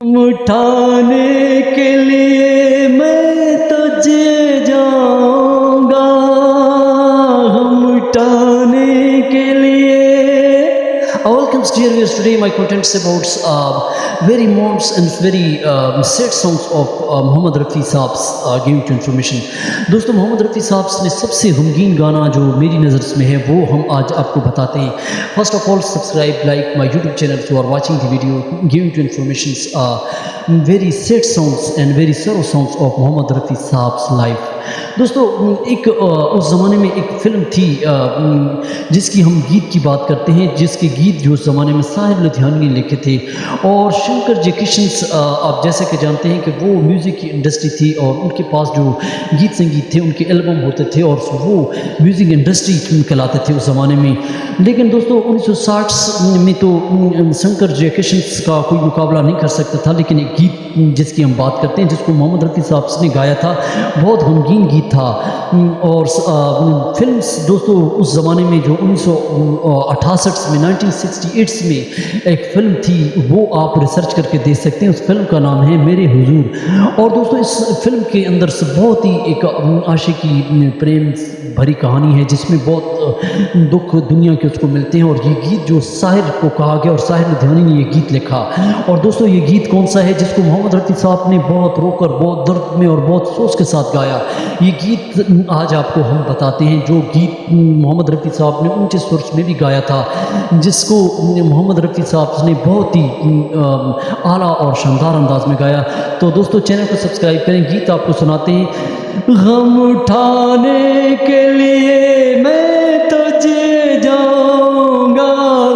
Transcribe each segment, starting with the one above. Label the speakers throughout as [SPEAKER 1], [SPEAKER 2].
[SPEAKER 1] اٹھانے کے لیے میں تجھے جاؤں گا، ہم اٹھانے کے لیے. Welcome dear viewers. Today my content is about very months and very sad songs of محمد رفیع صاحب giving to information. دوستو محمد رفیع صاحب نے سب سے غمگین گانا جو میری نظر میں ہے وہ ہم آج آپ کو بتاتے ہیں. First of all, subscribe, like my YouTube channel if you are watching the video giving to informations very sad songs and very sorrow songs of Muhammad Rafi صاحب's life. دوستو ایک اس زمانے میں ایک فلم تھی جس کی ہم گیت کی بات کرتے ہیں، جس کے گیت جو اس زمانے میں ساحر لدھیانوی نے لکھے تھے، اور شنکر جے کشن آپ جیسے کہ جانتے ہیں کہ وہ میوزک کی انڈسٹری تھی اور ان کے پاس جو گیت سنگیت تھے ان کے البم ہوتے تھے اور وہ میوزک انڈسٹری کہلاتے تھے اس زمانے میں. لیکن دوستو 1960 میں تو شنکر جے کشن کا کوئی مقابلہ نہیں کر سکتا تھا، لیکن ایک گیت جس کی ہم بات کرتے ہیں جس کو محمد رفیع صاحب نے گایا تھا، بہت غمگین گیت تھا. اور فلمز دوستو اس زمانے میں جو 1968 میں 1968 میں ایک فلم تھی وہ آپ ریسرچ کر کے دیکھ سکتے ہیں. اس فلم کا نام ہے میرے حضور. اور دوستو اس فلم کے اندر سے بہت ہی ایک عاشقی پریم بھری کہانی ہے جس میں بہت دکھ دنیا کے اس کو ملتے ہیں. اور یہ گیت جو ساحر کو کہا گیا اور ساحر لدھیانوی نے یہ گیت لکھا. اور دوستو یہ گیت کون سا ہے جس کو محمد رفیع صاحب نے بہت رو کر بہت درد میں اور بہت سوچ کے ساتھ گایا؟ یہ گیت آج آپ کو ہم بتاتے ہیں، جو گیت محمد رفیع صاحب نے اونچے سر میں بھی گایا تھا، جس کو محمد رفیع صاحب نے بہت ہی اعلیٰ اور شاندار انداز میں گایا. تو دوستو چینل کو سبسکرائب کریں. گیت آپ کو سناتے ہیں. غم اٹھانے کے لیے میں تجھے جاؤں گا،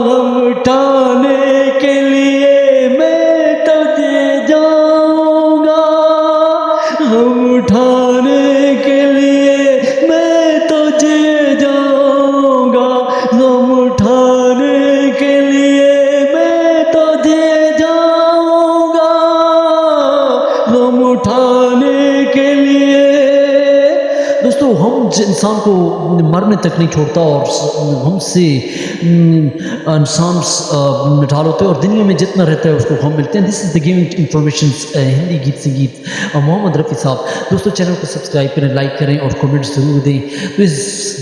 [SPEAKER 1] غم اٹھانے کے لیے میں تجھے جاؤں گا، غم اٹھانے کے لیے میں تجھے جاؤں گا، غم اٹھانے کے لیے میں تجھے جاؤں گا، غم اٹھانے کے لیے. دوستو ہم انسان کو مرنے تک نہیں چھوڑتا اور ہم سے انسان مٹھال ہوتے ہیں اور دنیا میں جتنا رہتا ہے اس کو ہم ملتے ہیں. دس از دا گیونگ انفارمیشنز ہندی گیت سنگیت محمد رفیع صاحب. دوستو چینل کو سبسکرائب کریں، لائک کریں اور کمنٹ ضرور دیں. تو اس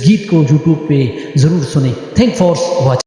[SPEAKER 1] گیت کو یوٹیوب پہ ضرور سنیں. Thank for watching.